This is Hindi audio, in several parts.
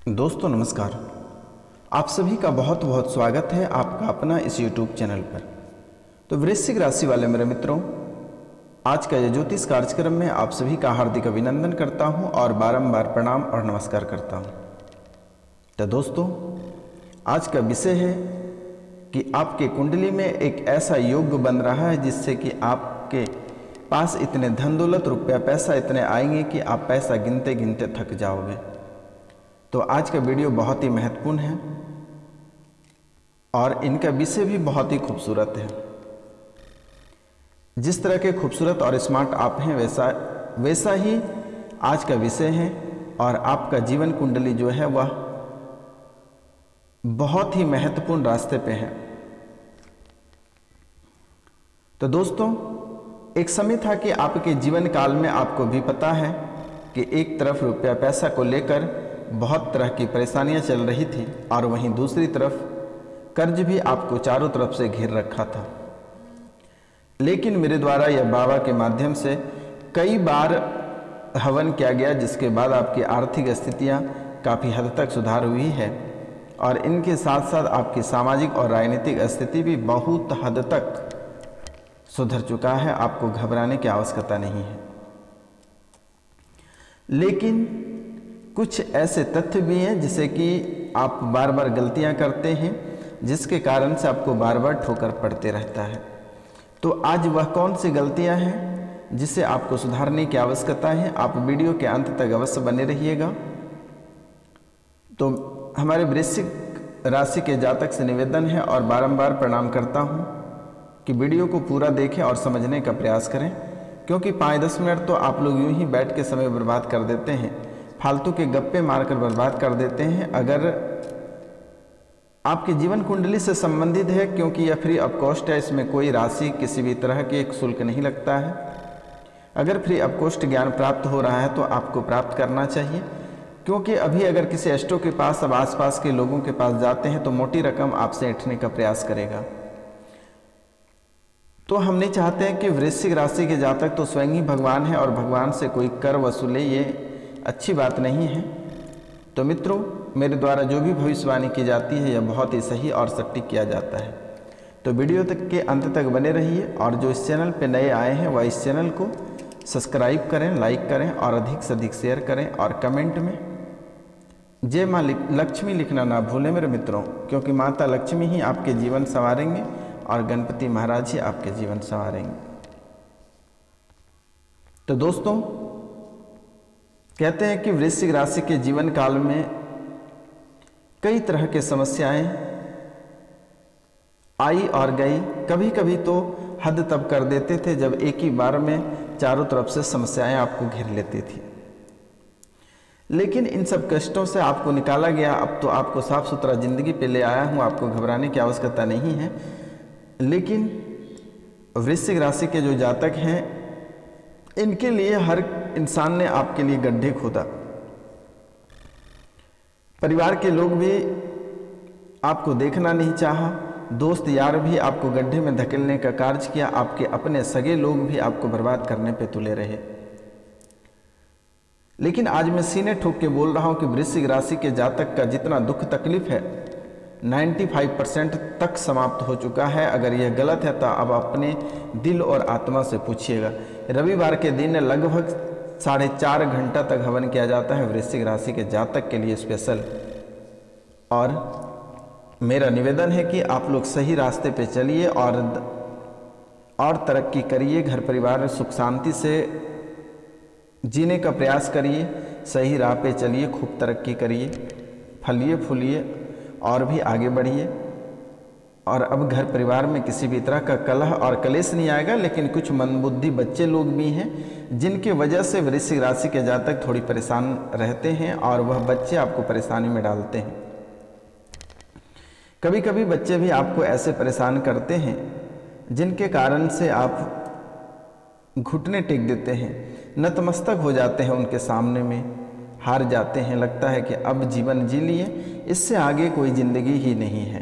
दोस्तों नमस्कार। आप सभी का बहुत बहुत स्वागत है आपका अपना इस YouTube चैनल पर। तो वृश्चिक राशि वाले मेरे मित्रों, आज का यह ज्योतिष कार्यक्रम में आप सभी का हार्दिक अभिनंदन करता हूं और बारंबार प्रणाम और नमस्कार करता हूं। तो दोस्तों, आज का विषय है कि आपके कुंडली में एक ऐसा योग बन रहा है जिससे कि आपके पास इतने धन दौलत रुपया पैसा इतने आएंगे कि आप पैसा गिनते गिनते थक जाओगे। तो आज का वीडियो बहुत ही महत्वपूर्ण है और इनका विषय भी बहुत ही खूबसूरत है। जिस तरह के खूबसूरत और स्मार्ट आप हैं वैसा ही आज का विषय है और आपका जीवन कुंडली जो है वह बहुत ही महत्वपूर्ण रास्ते पे है। तो दोस्तों, एक समय था कि आपके जीवन काल में आपको भी पता है कि एक तरफ रुपया पैसा को लेकर बहुत तरह की परेशानियां चल रही थी और वहीं दूसरी तरफ कर्ज भी आपको चारों तरफ से घेर रखा था। लेकिन मेरे द्वारा यह बाबा के माध्यम से कई बार हवन किया गया, जिसके बाद आपकी आर्थिक स्थितियां काफ़ी हद तक सुधार हुई है और इनके साथ साथ आपकी सामाजिक और राजनीतिक स्थिति भी बहुत हद तक सुधर चुका है। आपको घबराने की आवश्यकता नहीं है। लेकिन कुछ ऐसे तथ्य भी हैं जिसे कि आप बार बार गलतियां करते हैं, जिसके कारण से आपको बार बार ठोकर पड़ते रहता है। तो आज वह कौन सी गलतियां हैं जिसे आपको सुधारने की आवश्यकता है। आप वीडियो के अंत तक अवश्य बने रहिएगा। तो हमारे वृश्चिक राशि के जातक से निवेदन है और बारंबार प्रणाम करता हूं कि वीडियो को पूरा देखें और समझने का प्रयास करें, क्योंकि 5-10 मिनट तो आप लोग यूं ही बैठ के समय बर्बाद कर देते हैं, फालतू के गप्पे मारकर बर्बाद कर देते हैं। अगर आपके जीवन कुंडली से संबंधित है, क्योंकि यह फ्री ऑफ कॉस्ट है, इसमें कोई राशि किसी भी तरह के एक शुल्क नहीं लगता है। अगर फ्री ऑफ कॉस्ट ज्ञान प्राप्त हो रहा है तो आपको प्राप्त करना चाहिए, क्योंकि अभी अगर किसी एस्ट्रो के पास अब आसपास के लोगों के पास जाते हैं तो मोटी रकम आपसे ऐंठने का प्रयास करेगा। तो हम नहीं चाहते हैं कि वृश्चिक राशि के जातक तो स्वयं ही भगवान है और भगवान से कोई कर वसूले, ये अच्छी बात नहीं है। तो मित्रों, मेरे द्वारा जो भी भविष्यवाणी की जाती है यह बहुत ही सही और सटीक किया जाता है। तो वीडियो तक के अंत तक बने रहिए और जो इस चैनल पे नए आए हैं वह इस चैनल को सब्सक्राइब करें, लाइक करें और अधिक से अधिक शेयर करें और कमेंट में जय माँ लक्ष्मी लिखना ना भूलें मेरे मित्रों, क्योंकि माता लक्ष्मी ही आपके जीवन संवारेंगे और गणपति महाराज ही आपके जीवन संवारेंगे। तो दोस्तों, कहते हैं कि वृश्चिक राशि के जीवन काल में कई तरह की समस्याएं आई और गई। कभी कभी तो हद तब कर देते थे जब एक ही बार में चारों तरफ से समस्याएं आपको घेर लेती थी। लेकिन इन सब कष्टों से आपको निकाला गया। अब तो आपको साफ सुथरा जिंदगी पे ले आया हूं, आपको घबराने की आवश्यकता नहीं है। लेकिन वृश्चिक राशि के जो जातक हैं, इनके लिए हर इंसान ने आपके लिए गड्ढे खोदा। परिवार के लोग भी आपको देखना नहीं चाहा, दोस्त यार भी आपको गड्ढे में धकेलने का कार्य किया, आपके अपने सगे लोग भी आपको बर्बाद करने पे तुले रहे। लेकिन आज मैं सीने ठोक के बोल रहा हूं कि वृश्चिक राशि के जातक का जितना दुख तकलीफ है 95% तक समाप्त हो चुका है। अगर यह गलत है तो अब अपने दिल और आत्मा से पूछिएगा। रविवार के दिन लगभग 4.5 घंटा तक हवन किया जाता है वृश्चिक राशि के जातक के लिए स्पेशल। और मेरा निवेदन है कि आप लोग सही रास्ते पे चलिए और तरक्की करिए, घर परिवार में सुख शांति से जीने का प्रयास करिए, सही राह पे चलिए, खूब तरक्की करिए, फलिए फूलिए और भी आगे बढ़िए। और अब घर परिवार में किसी भी तरह का कलह और कलेश नहीं आएगा। लेकिन कुछ मंदबुद्धि बच्चे लोग भी हैं जिनके वजह से वृश्चिक राशि के जातक थोड़ी परेशान रहते हैं और वह बच्चे आपको परेशानी में डालते हैं। कभी कभी बच्चे भी आपको ऐसे परेशान करते हैं जिनके कारण से आप घुटने टेक देते हैं, नतमस्तक हो जाते हैं उनके सामने में, हार जाते हैं। लगता है कि अब जीवन जी लिए, इससे आगे कोई जिंदगी ही नहीं है।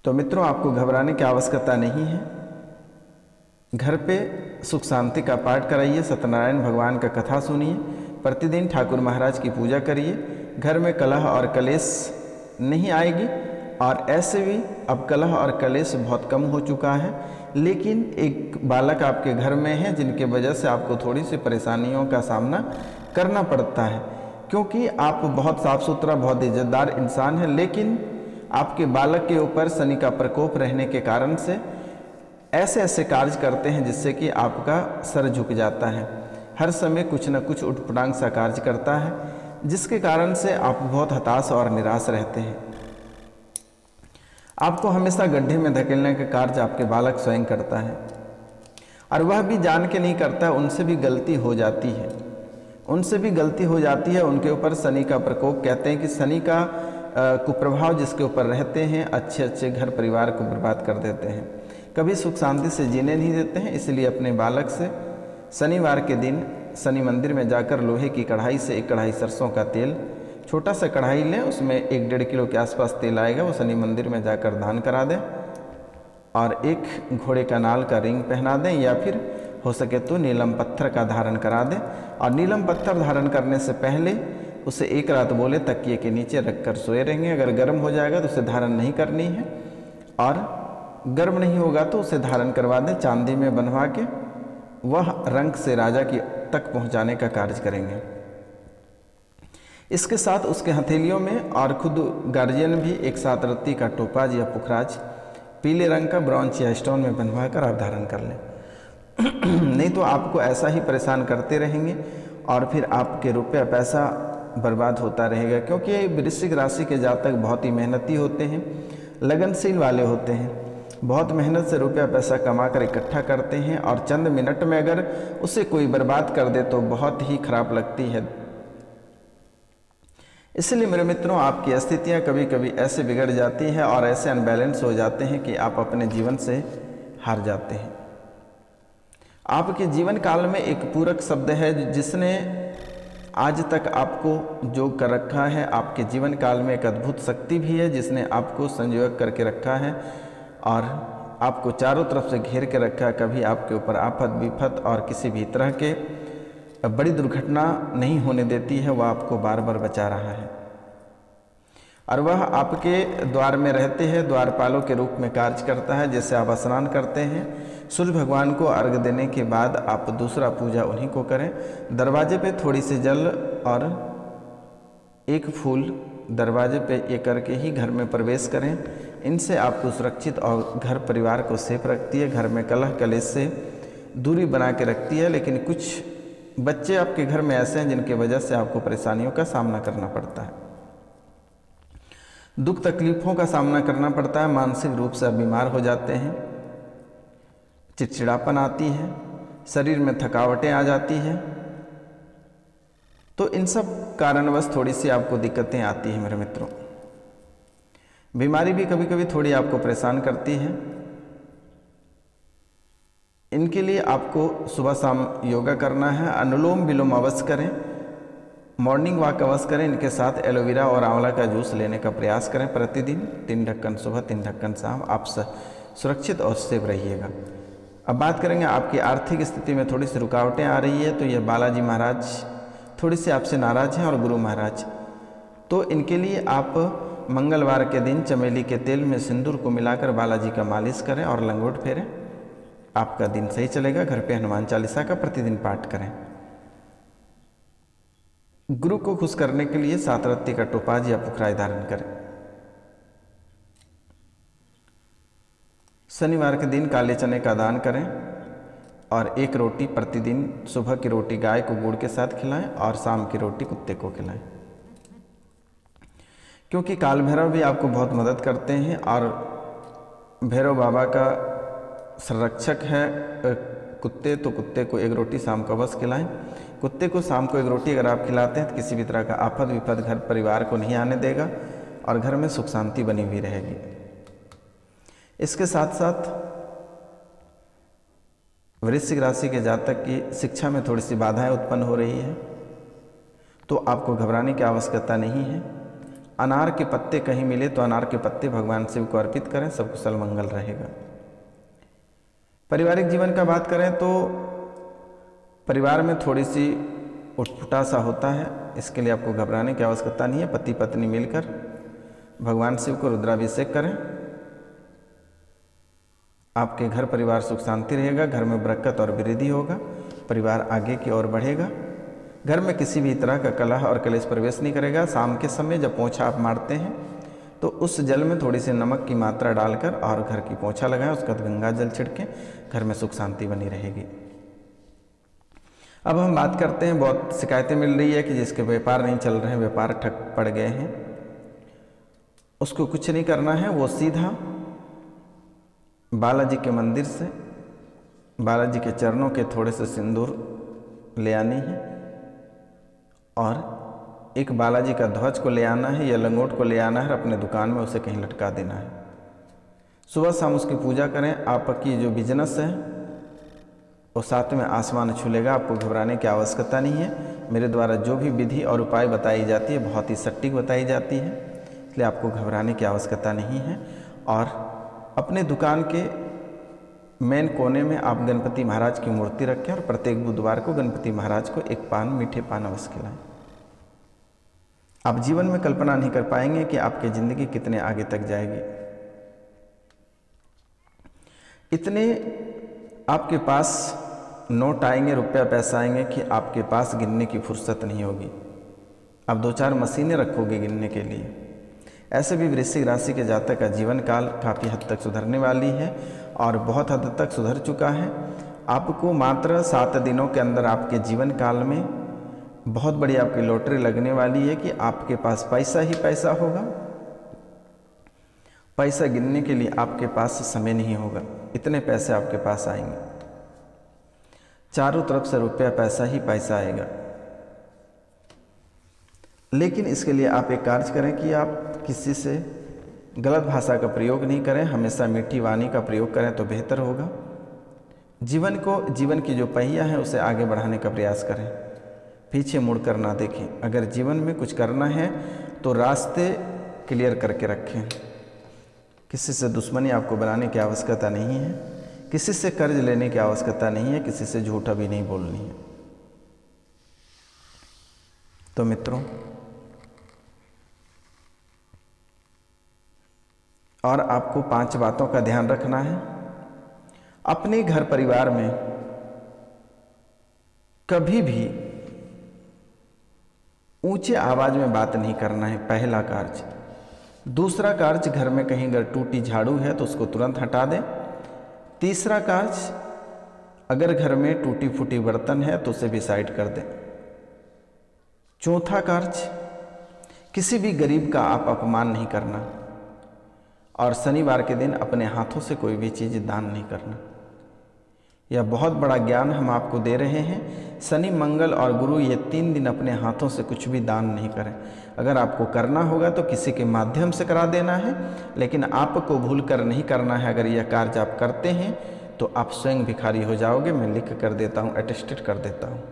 तो मित्रों, आपको घबराने की आवश्यकता नहीं है। घर पे सुख शांति का पाठ कराइए, सत्यनारायण भगवान का कथा सुनिए, प्रतिदिन ठाकुर महाराज की पूजा करिए, घर में कलह और कलेश नहीं आएगी। और ऐसे भी अब कलह और कलेश बहुत कम हो चुका है, लेकिन एक बालक आपके घर में है जिनके वजह से आपको थोड़ी सी परेशानियों का सामना करना पड़ता है, क्योंकि आप बहुत साफ सुथरा, बहुत इज्जतदार इंसान हैं, लेकिन आपके बालक के ऊपर शनि का प्रकोप रहने के कारण से ऐसे ऐसे कार्य करते हैं जिससे कि आपका सर झुक जाता है। हर समय कुछ न कुछ उटपटांग सा कार्य करता है, जिसके कारण से आप बहुत हताश और निराश रहते हैं। आपको हमेशा गड्ढे में धकेलने का कार्य आपके बालक स्वयं करता है, और वह भी जान के नहीं करता, उनसे भी गलती हो जाती है, उनके ऊपर शनि का प्रकोप। कहते हैं कि शनि का कुप्रभाव जिसके ऊपर रहते हैं, अच्छे अच्छे घर परिवार को बर्बाद कर देते हैं, कभी सुख शांति से जीने नहीं देते हैं। इसलिए अपने बालक से शनिवार के दिन शनि मंदिर में जाकर लोहे की कढ़ाई से 1 कढ़ाई सरसों का तेल, छोटा सा कढ़ाई लें, उसमें 1-1.5 किलो के आसपास तेल आएगा, वो शनि मंदिर में जाकर दान करा दें, और एक घोड़े का नाल का रिंग पहना दें, या फिर हो सके तो नीलम पत्थर का धारण करा दें। और नीलम पत्थर धारण करने से पहले उसे 1 रात बोले तकिए के नीचे रखकर सोए रहेंगे। अगर गर्म हो जाएगा तो उसे धारण नहीं करनी है, और गर्म नहीं होगा तो उसे धारण करवा दें, चांदी में बनवा के वह रंग से राजा की तक पहुंचाने का कार्य करेंगे। इसके साथ उसके हथेलियों में और खुद गार्जियन भी एक साथ रत्ती का टोपाज या पुखराज पीले रंग का ब्रॉन्ज या स्टोन में बनवा कर आप धारण कर लें। नहीं तो आपको ऐसा ही परेशान करते रहेंगे और फिर आपके रुपया पैसा बर्बाद होता रहेगा, क्योंकि वृश्चिक राशि के जातक बहुत ही मेहनती होते हैं, लगनशील वाले होते हैं, बहुत मेहनत से रुपया पैसा कमा कर इकट्ठा करते हैं, और चंद मिनट में अगर उसे कोई बर्बाद कर दे तो बहुत ही खराब लगती है। इसलिए मेरे मित्रों, आपकी स्थितियां कभी कभी ऐसे बिगड़ जाती है और ऐसे अनबैलेंस हो जाते हैं कि आप अपने जीवन से हार जाते हैं। आपके जीवन काल में एक पूरक शब्द है जिसने आज तक आपको जो कर रखा है, आपके जीवन काल में एक अद्भुत शक्ति भी है जिसने आपको संयोग करके रखा है और आपको चारों तरफ से घेर के रखा है। कभी आपके ऊपर आफत विपत और किसी भी तरह के बड़ी दुर्घटना नहीं होने देती है, वह आपको बार बार बचा रहा है, और वह आपके द्वार में रहते हैं, द्वारपालों के रूप में कार्य करता है। जैसे आप स्नान करते हैं, सूर्य भगवान को अर्घ देने के बाद आप दूसरा पूजा उन्हीं को करें। दरवाजे पे थोड़ी सी जल और एक फूल दरवाजे पे ये करके ही घर में प्रवेश करें। इनसे आपको सुरक्षित और घर परिवार को सेफ रखती है, घर में कलह कलेश से दूरी बना के रखती है। लेकिन कुछ बच्चे आपके घर में ऐसे हैं जिनकी वजह से आपको परेशानियों का सामना करना पड़ता है, दुख तकलीफों का सामना करना पड़ता है, मानसिक रूप से आप बीमार हो जाते हैं, चिड़चिड़ापन आती है, शरीर में थकावटें आ जाती हैं। तो इन सब कारणवश थोड़ी सी आपको दिक्कतें आती हैं मेरे मित्रों। बीमारी भी कभी कभी थोड़ी आपको परेशान करती है। इनके लिए आपको सुबह शाम योगा करना है, अनुलोम विलोम अवश्य करें, मॉर्निंग वॉक अवश्य करें। इनके साथ एलोवेरा और आंवला का जूस लेने का प्रयास करें प्रतिदिन, 3 ढक्कन सुबह 3 ढक्कन शाम। आप सुरक्षित और सेफ रहिएगा। अब बात करेंगे आपकी आर्थिक स्थिति में थोड़ी सी रुकावटें आ रही है, तो यह बालाजी महाराज थोड़ी सी आपसे नाराज हैं और गुरु महाराज। तो इनके लिए आप मंगलवार के दिन चमेली के तेल में सिंदूर को मिलाकर बालाजी का मालिश करें और लंगोट फेरें, आपका दिन सही चलेगा। घर पे हनुमान चालीसा का प्रतिदिन पाठ करें। गुरु को खुश करने के लिए 7 रत्ती का टोपाज या पुखराज धारण करें। शनिवार के दिन काले चने का दान करें और 1 रोटी प्रतिदिन, सुबह की रोटी गाय को गुड़ के साथ खिलाएं और शाम की रोटी कुत्ते को खिलाएं, क्योंकि काल भैरव भी आपको बहुत मदद करते हैं और भैरव बाबा का संरक्षक है कुत्ते, तो कुत्ते को 1 रोटी शाम को अवश्य खिलाएं। कुत्ते को शाम को 1 रोटी अगर आप खिलाते हैं तो किसी भी तरह का आफत विपद घर परिवार को नहीं आने देगा और घर में सुख शांति बनी हुई रहेगी। इसके साथ साथ वृश्चिक राशि के जातक की शिक्षा में थोड़ी सी बाधाएं उत्पन्न हो रही है, तो आपको घबराने की आवश्यकता नहीं है। अनार के पत्ते कहीं मिले तो अनार के पत्ते भगवान शिव को अर्पित करें, सब कुशल मंगल रहेगा। पारिवारिक जीवन का बात करें तो परिवार में थोड़ी सी उटपुटा सा होता है। इसके लिए आपको घबराने की आवश्यकता नहीं है। पति पत्नी मिलकर भगवान शिव को रुद्राभिषेक करें। आपके घर परिवार सुख शांति रहेगा, घर में बरकत और वृद्धि होगा, परिवार आगे की ओर बढ़ेगा। घर में किसी भी तरह का कलह और कलेश प्रवेश नहीं करेगा। शाम के समय जब पोंछा आप मारते हैं तो उस जल में थोड़ी सी नमक की मात्रा डालकर और घर की पोंछा लगाएं, उसके बाद गंगा जल छिड़कें, घर में सुख शांति बनी रहेगी। अब हम बात करते हैं, बहुत शिकायतें मिल रही है कि जिसके व्यापार नहीं चल रहे हैं, व्यापार ठप पड़ गए हैं, उसको कुछ नहीं करना है। वो सीधा बालाजी के मंदिर से बालाजी के चरणों के थोड़े से सिंदूर ले आनी है और एक बालाजी का ध्वज को ले आना है या लंगोट को ले आना है, अपने दुकान में उसे कहीं लटका देना है। सुबह शाम उसकी पूजा करें। आपकी जो बिजनेस है वो साथ में आसमान छू लेगा। आपको घबराने की आवश्यकता नहीं है। मेरे द्वारा जो भी विधि और उपाय बताई जाती है बहुत ही सटीक बताई जाती है, इसलिए आपको घबराने की आवश्यकता नहीं है। और अपने दुकान के मेन कोने में आप गणपति महाराज की मूर्ति रखें और प्रत्येक बुधवार को गणपति महाराज को एक पान, मीठे पान अवश्य खिलाएं। आप जीवन में कल्पना नहीं कर पाएंगे कि आपकी ज़िंदगी कितने आगे तक जाएगी। इतने आपके पास नोट आएंगे, रुपया पैसा आएंगे कि आपके पास गिनने की फुर्सत नहीं होगी। आप 2-4 मशीनें रखोगे गिनने के लिए। ऐसे भी वृश्चिक राशि के जातक का जीवन काल काफ़ी हद तक सुधरने वाली है और बहुत हद तक सुधर चुका है। आपको मात्र 7 दिनों के अंदर आपके जीवन काल में बहुत बड़ी आपकी लॉटरी लगने वाली है कि आपके पास पैसा ही पैसा होगा। पैसा गिनने के लिए आपके पास समय नहीं होगा, इतने पैसे आपके पास आएंगे। चारों तरफ से रुपया पैसा ही पैसा आएगा। लेकिन इसके लिए आप एक कार्य करें कि आप किसी से गलत भाषा का प्रयोग नहीं करें, हमेशा मीठी वाणी का प्रयोग करें तो बेहतर होगा। जीवन की जो पहिया है उसे आगे बढ़ाने का प्रयास करें, पीछे मुड़कर ना देखें। अगर जीवन में कुछ करना है तो रास्ते क्लियर करके रखें। किसी से दुश्मनी आपको बनाने की आवश्यकता नहीं है, किसी से कर्ज लेने की आवश्यकता नहीं है, किसी से झूठा भी नहीं बोलनी है। तो मित्रों, और आपको 5 बातों का ध्यान रखना है। अपने घर परिवार में कभी भी ऊंचे आवाज में बात नहीं करना है, पहला कार्य। दूसरा कार्य, घर में कहीं अगर टूटी झाड़ू है तो उसको तुरंत हटा दें। तीसरा कार्य, अगर घर में टूटी फूटी बर्तन है तो उसे भी साइड कर दें। चौथा कार्य, किसी भी गरीब का आप अपमान नहीं करना और शनिवार के दिन अपने हाथों से कोई भी चीज़ दान नहीं करना। यह बहुत बड़ा ज्ञान हम आपको दे रहे हैं। शनि, मंगल और गुरु, ये 3 दिन अपने हाथों से कुछ भी दान नहीं करें। अगर आपको करना होगा तो किसी के माध्यम से करा देना है, लेकिन आपको भूल कर नहीं करना है। अगर यह कार्य आप करते हैं तो आप स्वयं भिखारी हो जाओगे। मैं लिख कर देता हूँ, अटेस्टेड कर देता हूँ।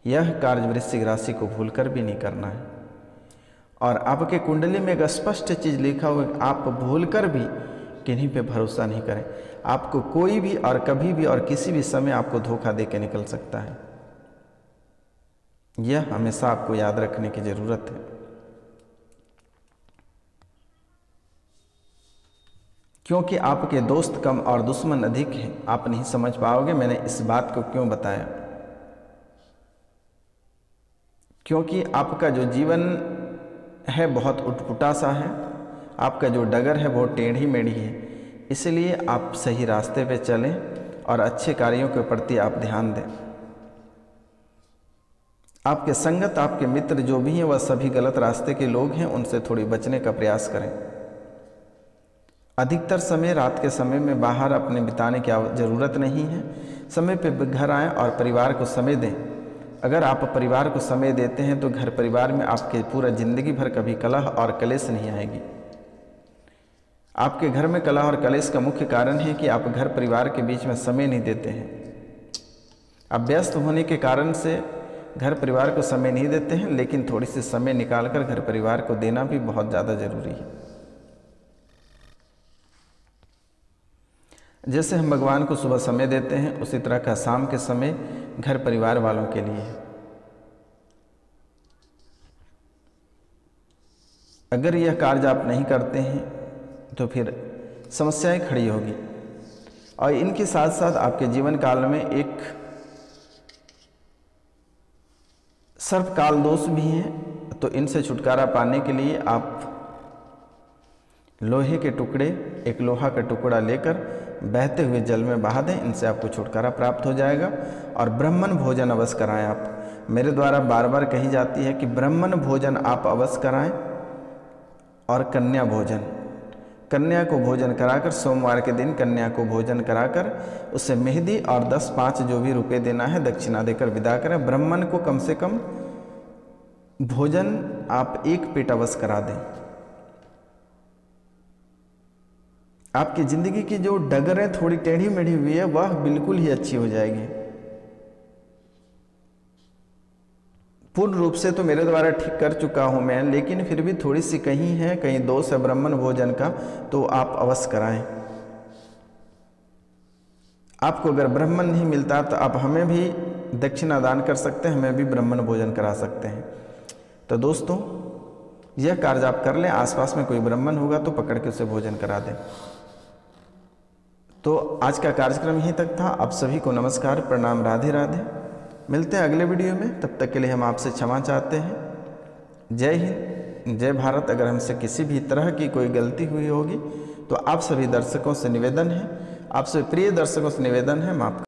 यह कार्य वृश्चिक राशि को भूल कर भी नहीं करना है। और आपके कुंडली में एक स्पष्ट चीज़ लिखा हुआ, आप भूल कर भी किन्हीं पे भरोसा नहीं करें। आपको कोई भी और कभी भी और किसी भी समय आपको धोखा दे के निकल सकता है। यह हमेशा आपको याद रखने की जरूरत है, क्योंकि आपके दोस्त कम और दुश्मन अधिक हैं। आप नहीं समझ पाओगे मैंने इस बात को क्यों बताया, क्योंकि आपका जो जीवन है बहुत उटपुटा सा है, आपका जो डगर है बहुत टेढ़ी मेढ़ी है। इसलिए आप सही रास्ते पे चलें और अच्छे कार्यों के प्रति आप ध्यान दें। आपके संगत, आपके मित्र जो भी हैं वह सभी गलत रास्ते के लोग हैं, उनसे थोड़ी बचने का प्रयास करें। अधिकतर समय रात के समय में बाहर अपने बिताने की ज़रूरत नहीं है। समय पे घर आएँ और परिवार को समय दें। अगर आप परिवार को समय देते हैं तो घर परिवार में आपके पूरा ज़िंदगी भर कभी कलह और कलेश नहीं आएगी। आपके घर में कलह और कलेश का मुख्य कारण है कि आप घर परिवार के बीच में समय नहीं देते हैं। आप व्यस्त होने के कारण से घर परिवार को समय नहीं देते हैं, लेकिन थोड़ी सी समय निकालकर घर परिवार को देना भी बहुत ज़्यादा ज़रूरी है। जैसे हम भगवान को सुबह समय देते हैं, उसी तरह का शाम के समय घर परिवार वालों के लिए है। अगर यह कार्य आप नहीं करते हैं तो फिर समस्याएं खड़ी होगी। और इनके साथ साथ आपके जीवन काल में एक सर्पकाल दोष भी हैं, तो इनसे छुटकारा पाने के लिए आप लोहे के टुकड़े, एक लोहा का टुकड़ा लेकर बहते हुए जल में बहा दें, इनसे आपको छुटकारा प्राप्त हो जाएगा। और ब्राह्मण भोजन अवश्य कराएं। आप मेरे द्वारा बार बार कही जाती है कि ब्राह्मण भोजन आप अवश्य कराएं। और कन्या भोजन, कन्या को भोजन कराकर, सोमवार के दिन कन्या को भोजन कराकर उसे मेहंदी और 10-5 जो भी रुपए देना है दक्षिणा देकर विदा करें। ब्राह्मण को कम से कम भोजन आप 1 पेट अवश्य करा दें। आपकी ज़िंदगी की जो डगरें थोड़ी टेढ़ी मेढ़ी हुई है वह बिल्कुल ही अच्छी हो जाएगी। पूर्ण रूप से तो मेरे द्वारा ठीक कर चुका हूं मैं, लेकिन फिर भी थोड़ी सी कहीं है, कहीं दोष है ब्राह्मण भोजन का, तो आप अवश्य कराएं। आपको अगर ब्राह्मण नहीं मिलता तो आप हमें भी दक्षिणा दान कर सकते हैं, हमें भी ब्राह्मण भोजन करा सकते हैं। तो दोस्तों, यह कार्य आप कर लें। आसपास में कोई ब्राह्मण होगा तो पकड़ के उसे भोजन करा दें। तो आज का कार्यक्रम यहीं तक था। आप सभी को नमस्कार, प्रणाम, राधे राधे। मिलते हैं अगले वीडियो में, तब तक के लिए हम आपसे क्षमा चाहते हैं। जय हिंद, जय भारत। अगर हमसे किसी भी तरह की कोई गलती हुई होगी तो आप सभी दर्शकों से निवेदन है, आप सभी प्रिय दर्शकों से निवेदन है, माफ